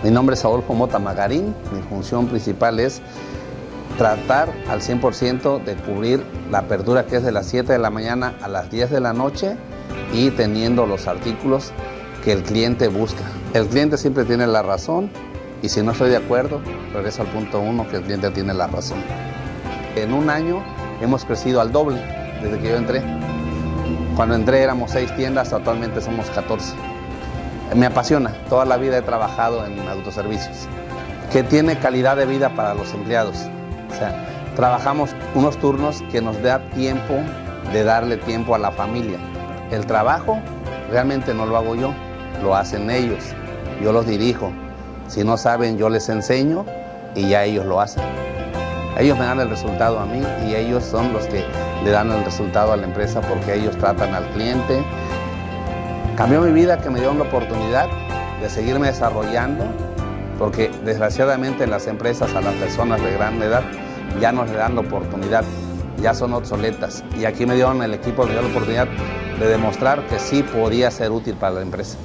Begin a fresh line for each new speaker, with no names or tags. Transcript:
Mi nombre es Adolfo Mota Magarín. Mi función principal es tratar al 100% de cubrir la apertura, que es de las 7 de la mañana a las 10 de la noche, y teniendo los artículos que el cliente busca. El cliente siempre tiene la razón, y si no estoy de acuerdo, regreso al punto 1, que el cliente tiene la razón. En un año hemos crecido al doble desde que yo entré. Cuando entré éramos 6 tiendas, actualmente somos 14. Me apasiona, toda la vida he trabajado en autoservicios, que tiene calidad de vida para los empleados. O sea, trabajamos unos turnos que nos da tiempo de darle tiempo a la familia. El trabajo realmente no lo hago yo, lo hacen ellos, yo los dirijo. Si no saben, yo les enseño y ya ellos lo hacen. Ellos me dan el resultado a mí y ellos son los que le dan el resultado a la empresa, porque ellos tratan al cliente. Cambió mi vida, que me dieron la oportunidad de seguirme desarrollando, porque desgraciadamente en las empresas a las personas de gran edad ya no les dan la oportunidad, ya son obsoletas. Y aquí me dieron el equipo, me dio la oportunidad de demostrar que sí podía ser útil para la empresa.